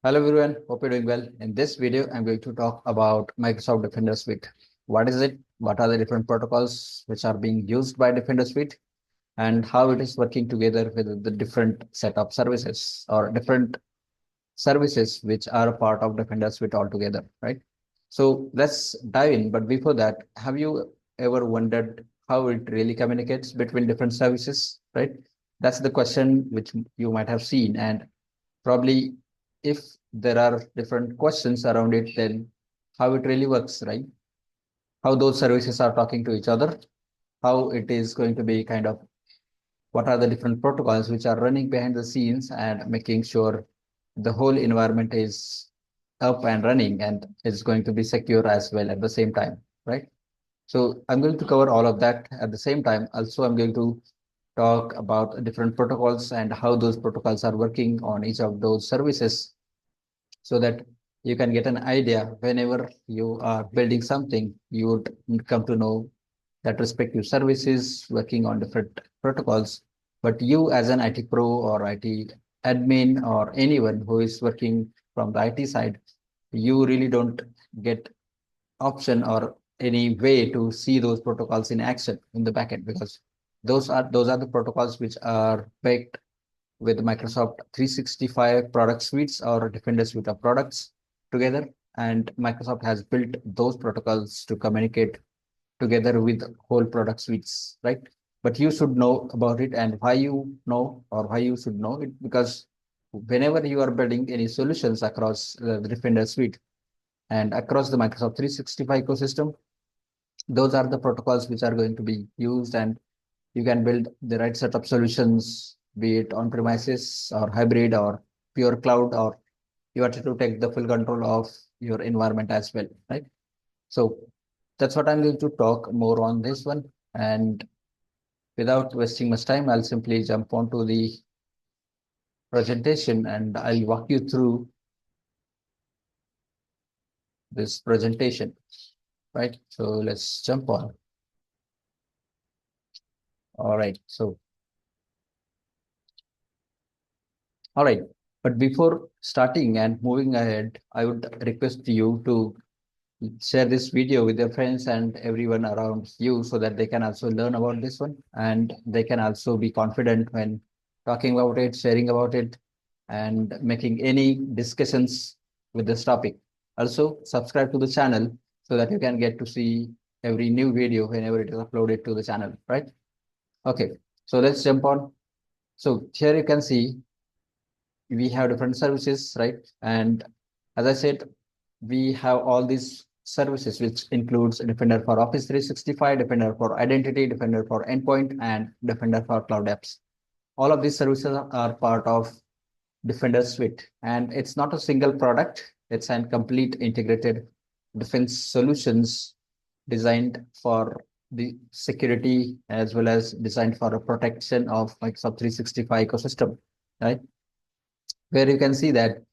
Hello everyone, hope you're doing well. In this video, I'm going to talk about Microsoft Defender Suite. What is it? What are the different protocols which are being used by Defender Suite and how it is working together with the different set of services or different services which are a part of Defender Suite altogether, right? So let's dive in. But before that, have you ever wondered how it really communicates between different services, right? That's the question which you might have seen. And probably if there are different questions around it, then how it really works, right? How those services are talking to each other, how it is going to be kind of what are the different protocols which are running behind the scenes and making sure the whole environment is up and running and is going to be secure as well at the same time, right? So I'm going to cover all of that at the same time. Also, I'm going to talk about different protocols and how those protocols are working on each of those services so that you can get an idea whenever you are building something, you would come to know that respective services working on different protocols. But you as an IT pro or IT admin or anyone who is working from the IT side, you really don't get option or any way to see those protocols in action in the backend because those are the protocols which are baked with Microsoft 365 product suites or Defender suite of products together. And Microsoft has built those protocols to communicate together with whole product suites, right? But you should know about it and why you know or why you should know it because whenever you are building any solutions across the Defender suite and across the Microsoft 365 ecosystem, those are the protocols which are going to be used and you can build the right set of solutions, be it on premises or hybrid or pure cloud, or you want to take the full control of your environment as well, right? So that's what I'm going to talk more on this one. And without wasting much time, I'll simply jump onto the presentation and I'll walk you through this presentation, right? So let's jump on. All right. So, all right. But before starting and moving ahead, I would request you to share this video with your friends and everyone around you so that they can also learn about this one and they can also be confident when talking about it, sharing about it, and making any discussions with this topic. Also, subscribe to the channel so that you can get to see every new video whenever it is uploaded to the channel, right? Okay, so let's jump on. So here you can see we have different services, right? And as I said, we have all these services, which includes Defender for Office 365, Defender for Identity, Defender for Endpoint, and Defender for Cloud Apps. All of these services are part of Defender Suite, and it's not a single product. It's a complete integrated defense solutions designed for the security as well as designed for a protection of Microsoft 365 ecosystem, right? Where you can see that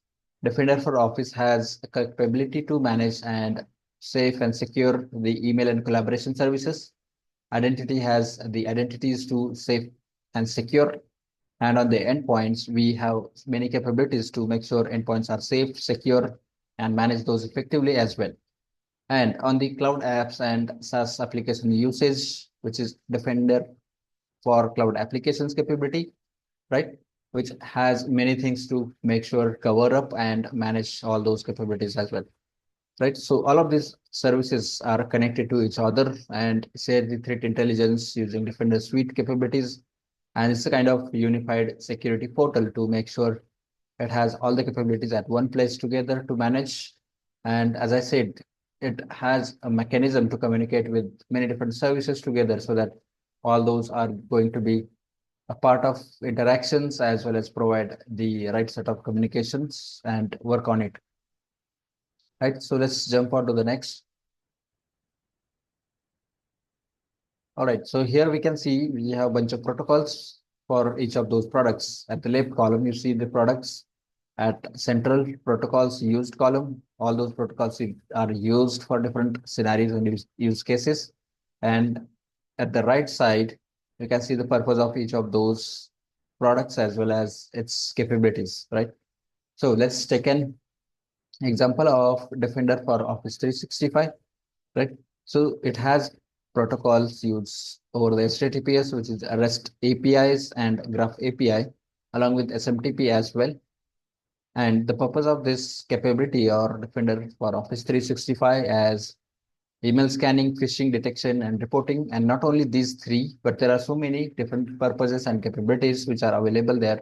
Defender for Office has a capability to manage and safe and secure the email and collaboration services. Identity has the identities to safe and secure. And on the endpoints, we have many capabilities to make sure endpoints are safe, secure, and manage those effectively as well. And on the cloud apps and SaaS application usage, which is Defender for cloud applications capability, right? Which has many things to make sure cover up and manage all those capabilities as well, right? So all of these services are connected to each other and share the threat intelligence using Defender Suite capabilities. And it's a kind of unified security portal to make sure it has all the capabilities at one place together to manage. And as I said, it has a mechanism to communicate with many different services together so that all those are going to be a part of interactions as well as provide the right set of communications and work on it. Right. So let's jump on to the next. All right. So here we can see we have a bunch of protocols for each of those products. At the left column, you see the products. At central protocols used column, all those protocols are used for different scenarios and use cases. And at the right side, you can see the purpose of each of those products as well as its capabilities, right? So let's take an Example of Defender for Office 365, right? So it has protocols used over the HTTPS, which is REST APIs and Graph API, along with SMTP as well. And the purpose of this capability or Defender for Office 365 as email scanning, phishing detection, and reporting. And not only these three, but there are so many different purposes and capabilities which are available there.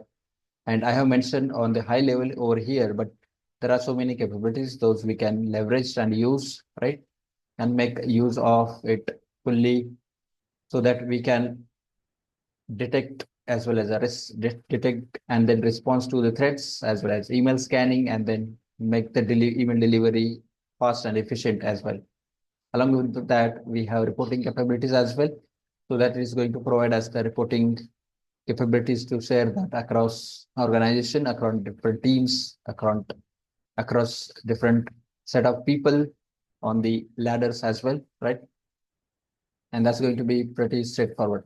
And I have mentioned on the high level over here, but there are so many capabilities, those we can leverage and use, right? And make use of it fully so that we can detect as well as detect and then response to the threats as well as email scanning and then make the email delivery fast and efficient as well. Along with that, we have reporting capabilities as well. So that is going to provide us the reporting capabilities to share that across organization, across different teams, across different set of people on the ladders as well, right? And that's going to be pretty straightforward.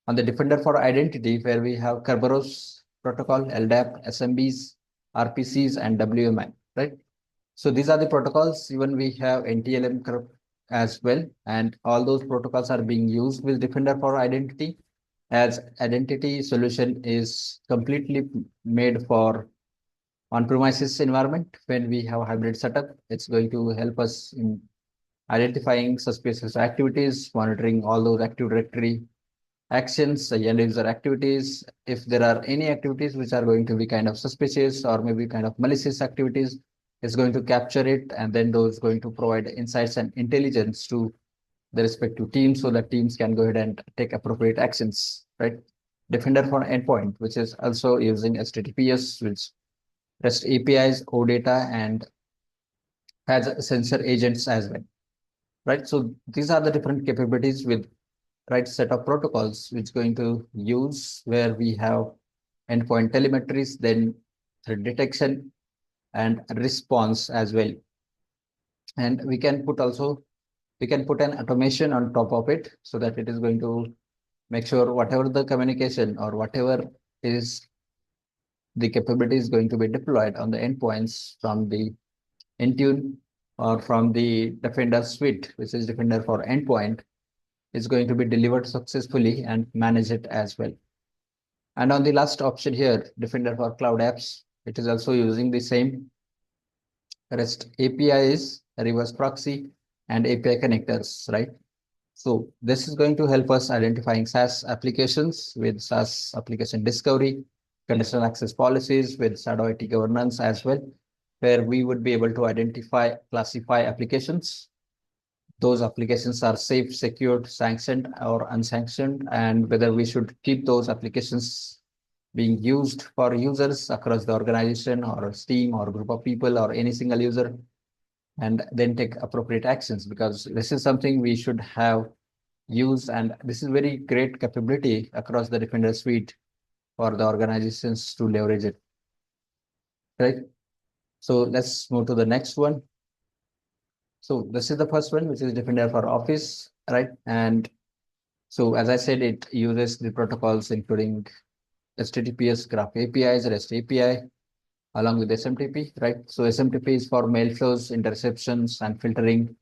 On the Defender for Identity, where we have Kerberos protocol, LDAP, SMBs, RPCs, and WMI, right? So these are the protocols. Even we have NTLM as well, and all those protocols are being used with Defender for Identity, as identity solution is completely made for on-premises environment. When we have hybrid setup, it's going to help us in identifying suspicious activities, monitoring all those Active Directory actions, end user activities. If there are any activities which are going to be kind of suspicious or maybe kind of malicious activities, it's going to capture it and then those going to provide insights and intelligence to the respective teams so that teams can go ahead and take appropriate actions, right? Defender for Endpoint, which is also using HTTPS, which REST APIs, OData, and has sensor agents as well, right? So these are the different capabilities with right set of protocols which going to use where we have endpoint telemetries, then threat detection and response as well. And we can put an automation on top of it so that it is going to make sure whatever the communication or whatever is the capability is going to be deployed on the endpoints from the Intune or from the Defender suite, which is Defender for Endpoint, is going to be delivered successfully and manage it as well. And on the last option here, Defender for Cloud Apps, it is also using the same REST APIs, reverse proxy, and API connectors, right? So this is going to help us identifying SaaS applications with SaaS application discovery, conditional access policies with shadow IT governance as well, where we would be able to identify, classify applications. Those applications are safe, secured, sanctioned, or unsanctioned, and whether we should keep those applications being used for users across the organization or a team or group of people or any single user, and then take appropriate actions because this is something we should have used, and this is very great capability across the Defender suite for the organizations to leverage it, right? So let's move to the next one. So this is the first one, which is Defender for Office, right? And so as I said, it uses the protocols including HTTPS, Graph APIs, REST API, along with SMTP, right? So SMTP is for mail flows, interceptions, and filtering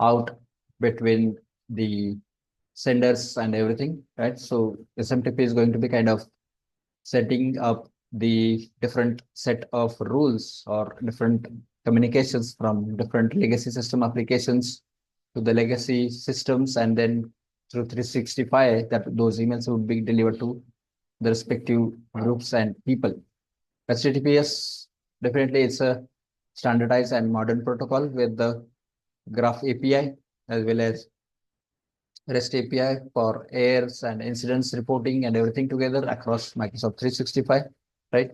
out between the senders and everything, right? So SMTP is going to be kind of setting up the different set of rules or different communications from different legacy system applications to the legacy systems, and then through 365 that those emails would be delivered to the respective groups and people. HTTPS, definitely it's a standardized and modern protocol with the Graph API as well as REST API for errors and incidents reporting and everything together across Microsoft 365, right?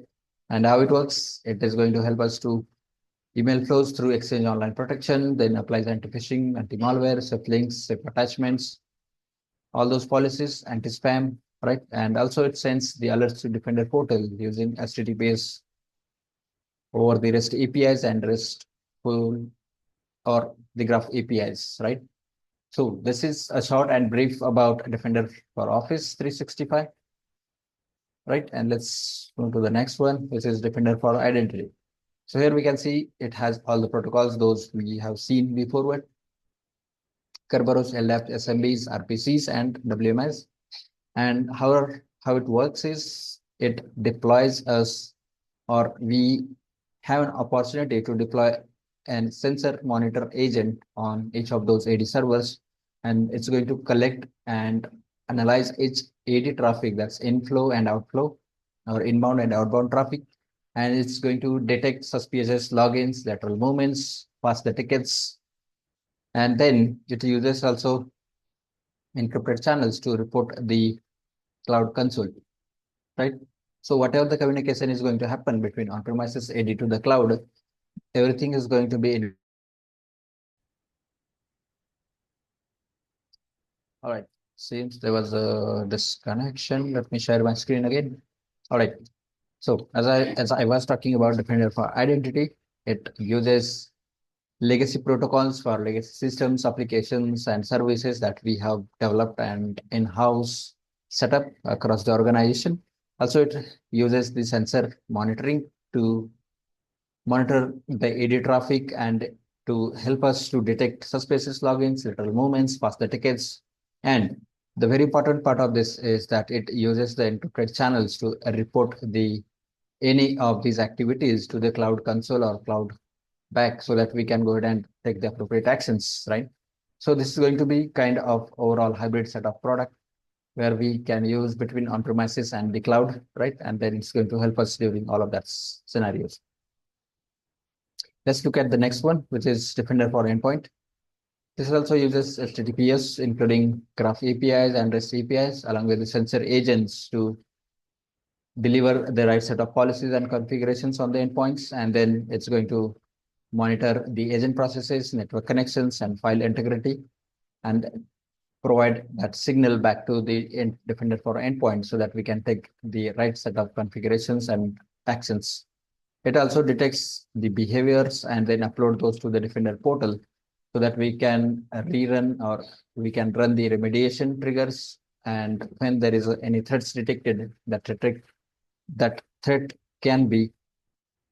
And how it works, it is going to help us to email flows through Exchange Online Protection, then applies anti-phishing, anti-malware, safe links, safe attachments, all those policies, anti-spam, right? And also it sends the alerts to Defender portal using HTTPS over the REST APIs and RESTful or the Graph APIs, right? So this is a short and brief about Defender for Office 365, right? And let's move to the next one, which is Defender for Identity. So here we can see it has all the protocols, those we have seen before with Kerberos, LDAP, SMBs, RPCs, and WMS. And how it works is it deploys us, or we have an opportunity to deploy an sensor monitor agent on each of those AD servers, and it's going to collect and analyze each AD traffic, that's inflow and outflow, or inbound and outbound traffic, and it's going to detect suspicious logins, lateral movements, pass the tickets, and then it uses also encrypted channels to report the cloud console, right? So whatever the communication is going to happen between on-premises AD to the cloud, everything is going to be in. All right. Seems there was a disconnection. Let me share my screen again. All right. So as I was talking about Defender for Identity, it uses legacy protocols for legacy systems, applications, and services that we have developed and in-house set up across the organization. Also, it uses the sensor monitoring to monitor the AD traffic and to help us to detect suspicious logins, lateral movements, pass the tickets. And the very important part of this is that it uses the encrypted channels to report the any of these activities to the cloud console or cloud back so that we can go ahead and take the appropriate actions, right? So this is going to be kind of overall hybrid set of product where we can use between on-premises and the cloud, right? And then it's going to help us during all of that scenarios. Let's look at the next one, which is Defender for Endpoint. This also uses HTTPS, including Graph APIs and REST APIs, along with the sensor agents to deliver the right set of policies and configurations on the endpoints. And then it's going to monitor the agent processes, network connections, and file integrity, and provide that signal back to the Defender for Endpoint so that we can take the right set of configurations and actions. It also detects the behaviors and then upload those to the Defender portal so that we can rerun, or we can run the remediation triggers. And when there is any threats detected, that threat can be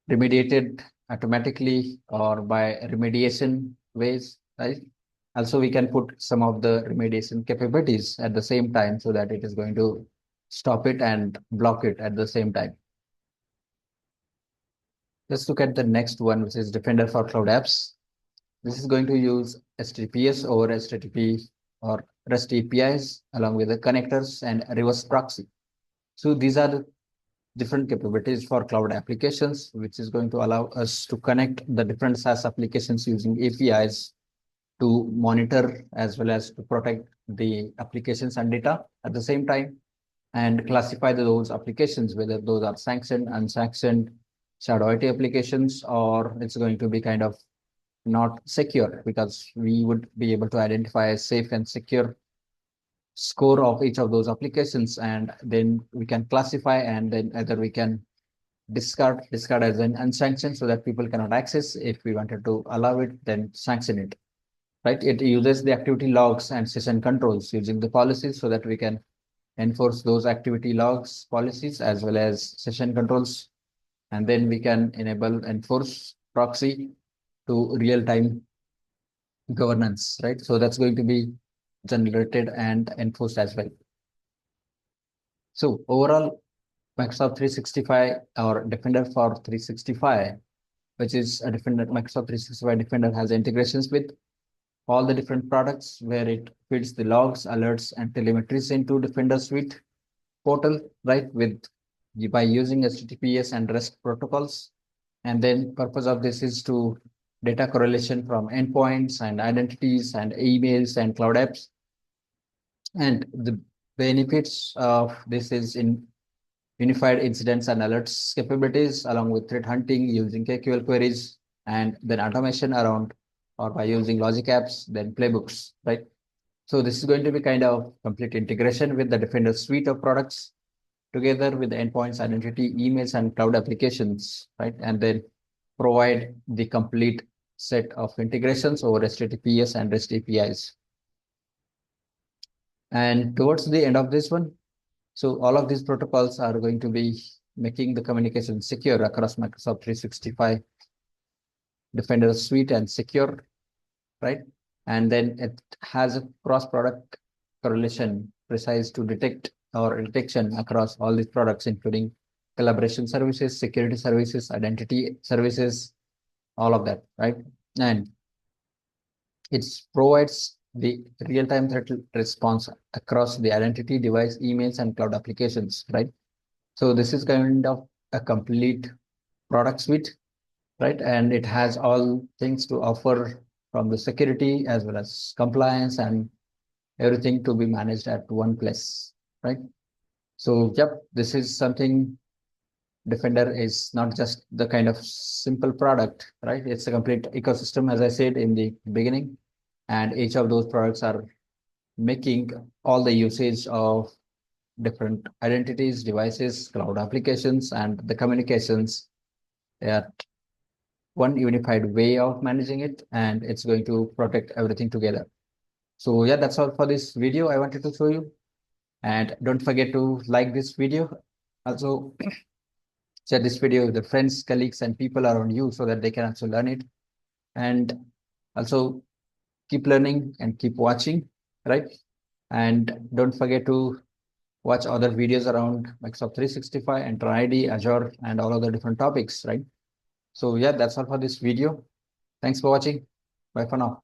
remediated automatically or by remediation ways, right? Also, we can put some of the remediation capabilities at the same time so that it is going to stop it and block it at the same time. Let's look at the next one, which is Defender for Cloud Apps. This is going to use HTTPS over HTTP or REST APIs along with the connectors and reverse proxy. So these are the different capabilities for cloud applications, which is going to allow us to connect the different SaaS applications using APIs to monitor as well as to protect the applications and data at the same time, and classify those applications, whether those are sanctioned, unsanctioned, shadow IT applications, or it's going to be kind of not secure, because we would be able to identify a safe and secure score of each of those applications, and then we can classify, and then either we can discard as an unsanctioned so that people cannot access. If we wanted to allow it, then sanction it, right? It uses the activity logs and session controls using the policies so that we can enforce those activity logs policies as well as session controls, and then we can enable enforce proxy to real-time governance, right? So that's going to be generated and enforced as well. So overall, Microsoft 365 or Defender for 365, which is a Defender, Microsoft 365 Defender has integrations with all the different products where it feeds the logs, alerts, and telemetries into Defender Suite portal, right? With by using HTTPS and REST protocols. And then purpose of this is to data correlation from endpoints and identities and emails and cloud apps. And the benefits of this is in unified incidents and alerts capabilities, along with threat hunting using KQL queries, and then automation around or by using logic apps, then playbooks, right? So this is going to be kind of complete integration with the Defender suite of products together with the endpoints, identity, emails, and cloud applications, right? And then provide the complete set of integrations over HTTPS and REST APIs. And towards the end of this one, so all of these protocols are going to be making the communication secure across Microsoft 365 Defender Suite and secure, right? And then it has a cross-product correlation precise to detect or detection across all these products, including collaboration services, security services, identity services, all of that, right? And it provides the real-time threat response across the identity, device, emails, and cloud applications, right? So this is kind of a complete product suite, right? And it has all things to offer from the security as well as compliance and everything to be managed at one place, right? So, yep, this is something. Defender is not just the kind of simple product, right? It's a complete ecosystem, as I said in the beginning, and each of those products are making all the usage of different identities, devices, cloud applications, and the communications at one unified way of managing it, and it's going to protect everything together. So yeah, that's all for this video I wanted to show you. And don't forget to like this video. Also, share this video with the friends, colleagues, and people around you so that they can also learn it. And also keep learning and keep watching, right? And don't forget to watch other videos around Microsoft 365, Enter ID, Azure, and all other different topics, right? So yeah, that's all for this video. Thanks for watching. Bye for now.